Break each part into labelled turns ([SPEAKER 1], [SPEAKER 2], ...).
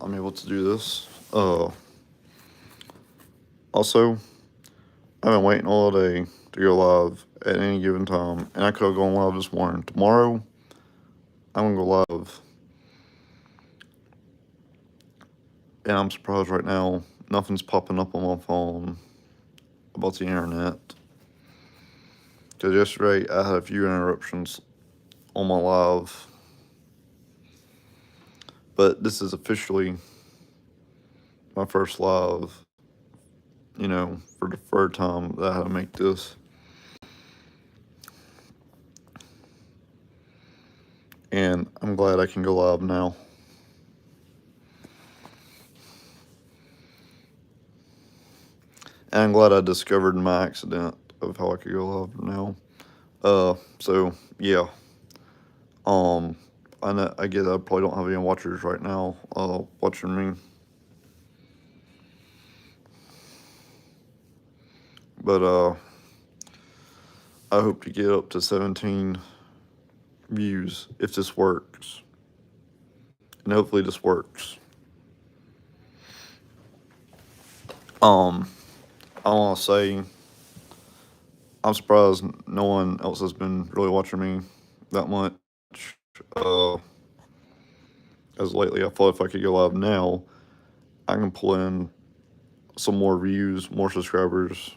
[SPEAKER 1] I'm able to do this. Also, I've been waiting all day to go live at any given time, and I could have gone live this morning. Tomorrow, I'm gonna go live, and I'm surprised right now nothing's popping up on my phone about the internet. Because yesterday I had a few interruptions on my live, but this is officially my first live, for the third time that I had to make this. And I'm glad I can go live now. And I'm glad I discovered my accident of how I could go live now. So yeah. Um, I get I probably don't have any watchers right now, watching me. But I hope to get up to 17 views if this works. And hopefully this works. Um, I want to say I'm surprised no one else has been really watching me that much. As lately, I thought if I could go live now, I can pull in some more views, more subscribers.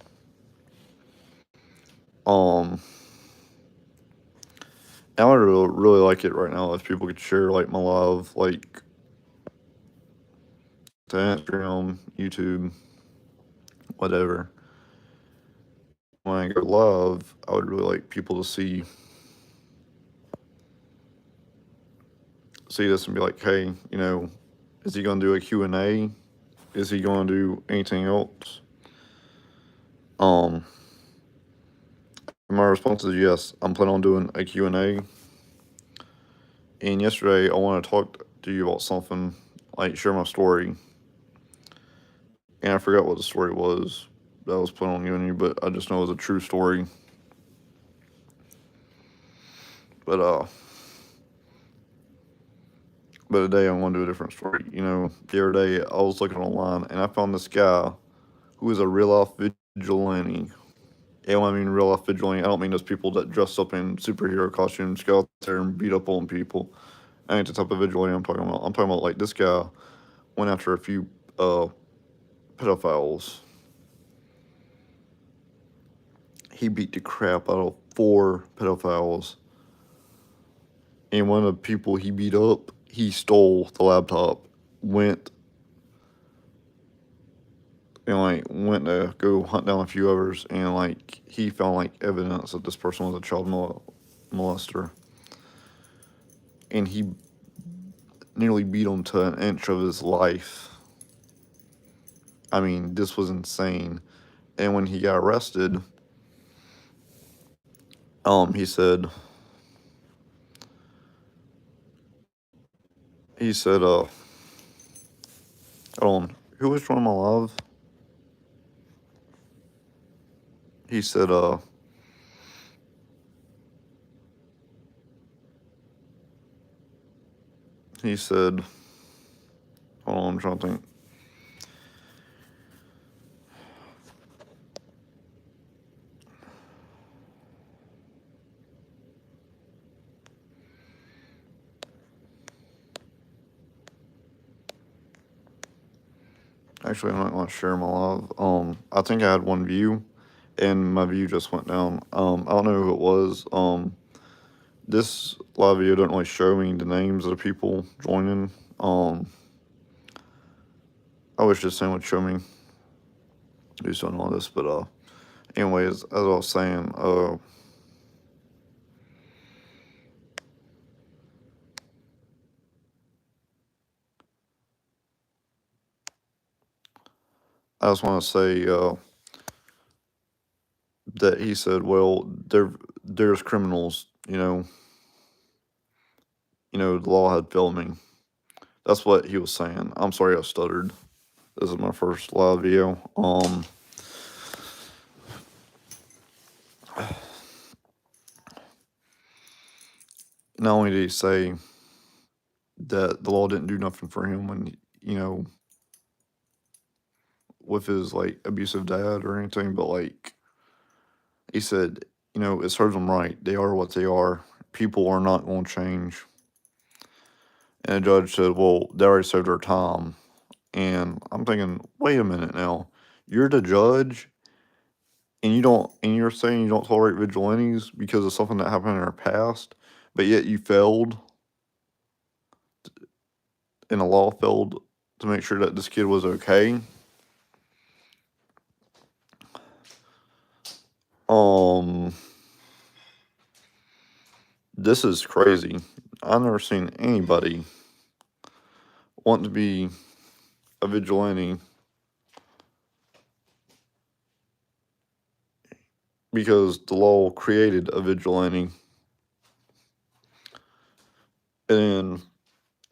[SPEAKER 1] I would really like it right now if people could share like my live, like to Instagram, YouTube, whatever. When I go live, I would really like people to see this and be like, hey, is he gonna do a Q&A? Is he gonna do anything else? My response is yes. I'm planning on doing a Q&A. And yesterday, I want to talk to you about something, like share my story. And I forgot what the story was that I was planning on giving you, but I just know it was a true story. But today I want to do a different story. The other day I was looking online and I found this guy who is a real life vigilante. And when I mean real life vigilante, I don't mean those people that dress up in superhero costumes, go out there and beat up on people. I ain't the type of vigilante I'm talking about. I'm talking about like this guy went after a few pedophiles. He beat the crap out of 4 pedophiles. And one of the people he beat up, he stole the laptop, went went to go hunt down a few others, and he found evidence that this person was a child molester, and he nearly beat him to an inch of his life. I mean, this was insane. And when he got arrested, he said, hold on, who was joining my live? He said, hold on, I'm trying to think. Actually, I'm not going to share my live. I think I had 1 view, and my view just went down. I don't know who it was. This live video doesn't really show me the names of the people joining. I wish this thing would show me who's doing all this, but anyways, as I was saying, I just want to say that he said, well, there's criminals, the law had failed me. That's what he was saying. I'm sorry I stuttered. This is my first live video. Not only did he say that the law didn't do nothing for him when you know, with his like abusive dad or anything, but like he said, it serves them right. They are what they are. People are not going to change. And the judge said, well, they already served their time. And I'm thinking, wait a minute now. You're the judge and you're saying you don't tolerate vigilantes because of something that happened in our past, but yet you failed and the law failed to make sure that this kid was okay. This is crazy. I've never seen anybody want to be a vigilante because the law created a vigilante. And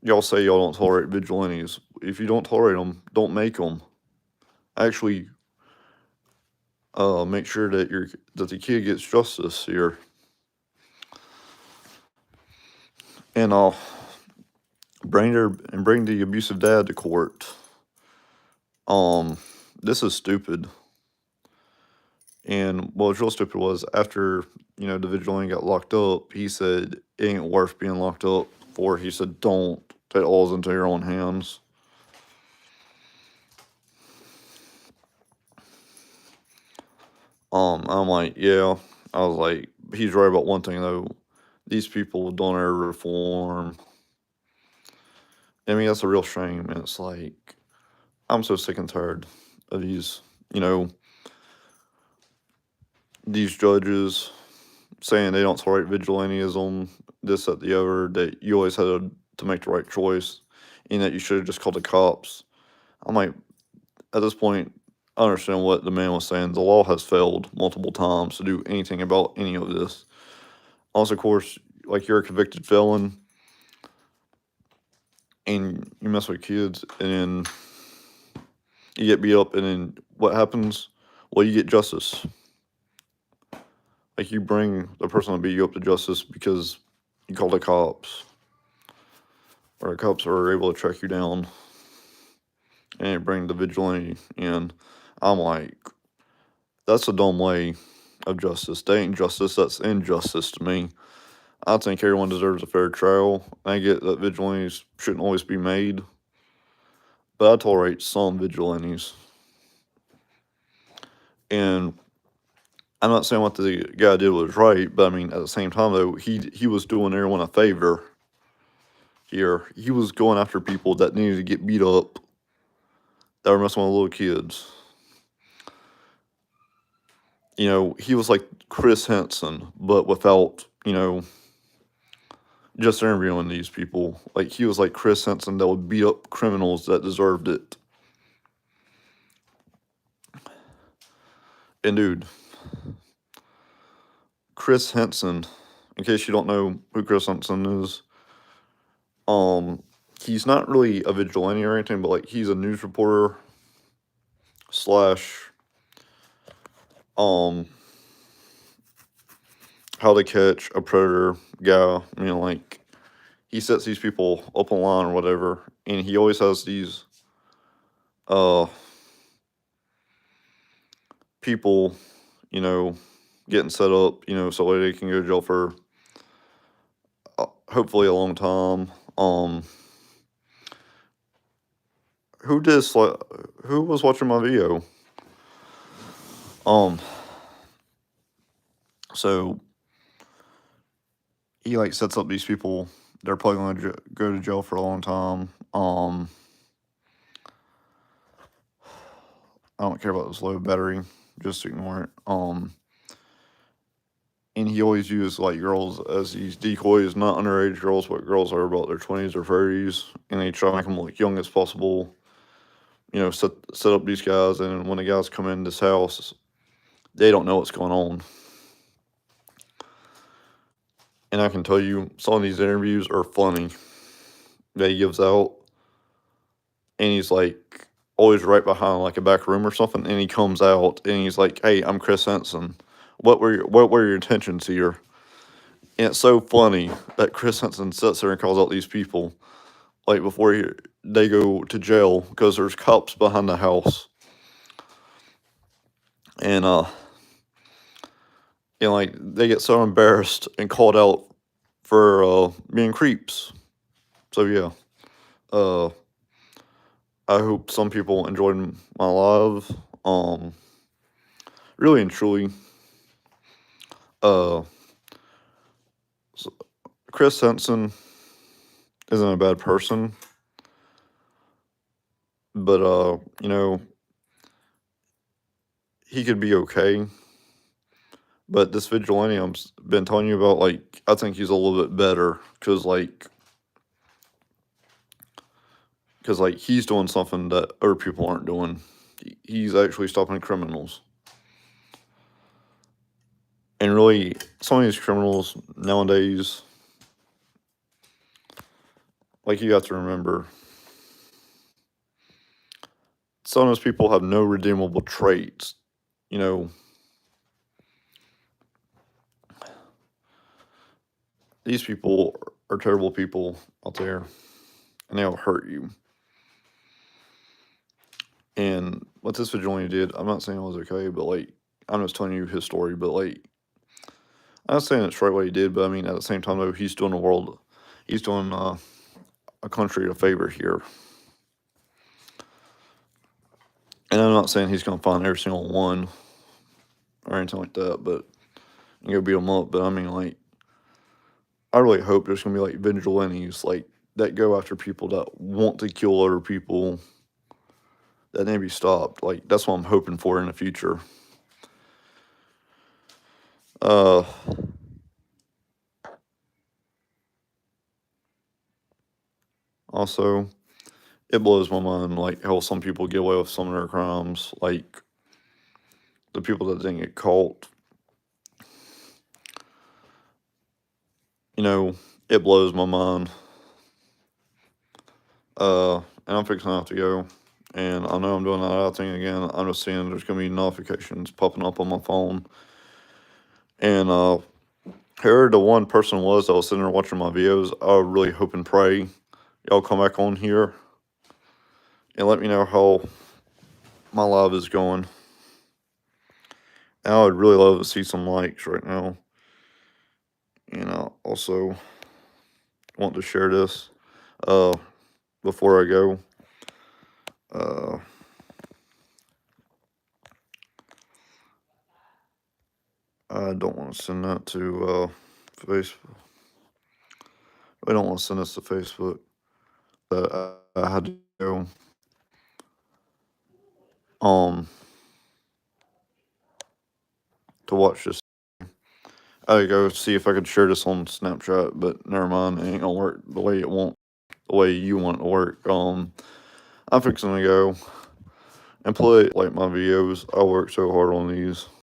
[SPEAKER 1] y'all say y'all don't tolerate vigilantes. If you don't tolerate them, don't make them. Actually, make sure that the kid gets justice here. And bring the abusive dad to court. This is stupid. And what's real stupid was after, the vigilante got locked up, he said it ain't worth being locked up for. He said, don't take laws into your own hands. I'm like, yeah. I was like, he's right about one thing though. These people don't ever reform. I mean, that's a real shame. And it's like, I'm so sick and tired of these, these judges saying they don't tolerate vigilantism, this, that, the other, that you always had to make the right choice, and that you should have just called the cops. I'm like, at this point, I understand what the man was saying. The law has failed multiple times to do anything about any of this. Also, of course, like you're a convicted felon, and you mess with kids, and then you get beat up, and then what happens? Well, you get justice. Like you bring the person that beat you up to justice because you call the cops, or the cops are able to track you down, and you bring the vigilante in. I'm like, that's a dumb way of justice. That ain't justice. That's injustice to me. I think everyone deserves a fair trial. I get that vigilantes shouldn't always be made, but I tolerate some vigilantes. And I'm not saying what the guy did was right, but I mean, at the same time, though, he was doing everyone a favor here. He was going after people that needed to get beat up, that were messing with little kids. He was like Chris Henson, but without, just interviewing these people. Like, he was like Chris Henson that would beat up criminals that deserved it. And dude, Chris Henson, in case you don't know who Chris Henson is, he's not really a vigilante or anything, but like he's a news reporter slash how to catch a predator guy. Like he sets these people up online or whatever, and he always has these people, getting set up, so they can go to jail for hopefully a long time. Who was watching my video? So he like sets up these people. They're probably going to go to jail for a long time. I don't care about this low battery. Just ignore it. And he always used like girls as these decoys, not underage girls, but girls are about their 20s or 30s, and they try to make them look young as possible. Set up these guys, and when the guys come in this house, they don't know what's going on. And I can tell you, some of these interviews are funny that he gives out, and he's like always right behind like a back room or something, and he comes out and he's like, "Hey, I'm Chris Henson. What were your intentions here?" And it's so funny that Chris Henson sits there and calls out these people like before they go to jail because there's cops behind the house, and like they get so embarrassed and called out for being creeps. So yeah, uh, I hope some people enjoyed my live. Really and truly, uh, Chris Henson isn't a bad person, but he could be okay. But this vigilante I've been telling you about, like, I think he's a little bit better because he's doing something that other people aren't doing. He's actually stopping criminals. And really, some of these criminals nowadays, like, you have to remember, some of those people have no redeemable traits. You know, these people are terrible people out there, and they'll hurt you. And what this vigilante did, I'm not saying it was okay, but like, I'm just telling you his story. But like, I'm not saying it's right what he did, but I mean, at the same time, though, he's doing a country a favor here. And I'm not saying he's going to find every single one or anything like that, but you go beat them up. But I mean, like, I really hope there's going to be like vigilantes like that go after people that want to kill other people, that need to be stopped. Like, that's what I'm hoping for in the future. Also, it blows my mind like how some people get away with some of their crimes, like the people that didn't get caught. It blows my mind. And I'm fixing to have to go. And I know I'm doing that other thing again. I'm just seeing there's gonna be notifications popping up on my phone. And whoever the one person was that was sitting there watching my videos, I really hope and pray y'all come back on here and let me know how my live is going. And I would really love to see some likes right now. And I also want to share this before I go. I don't want to send that to Facebook. I don't want to send this to Facebook. But I had to go to watch this. I had to go see if I could share this on Snapchat, but never mind. It ain't gonna work the way you want it to work. I'm fixing to go and play like my videos. I work so hard on these.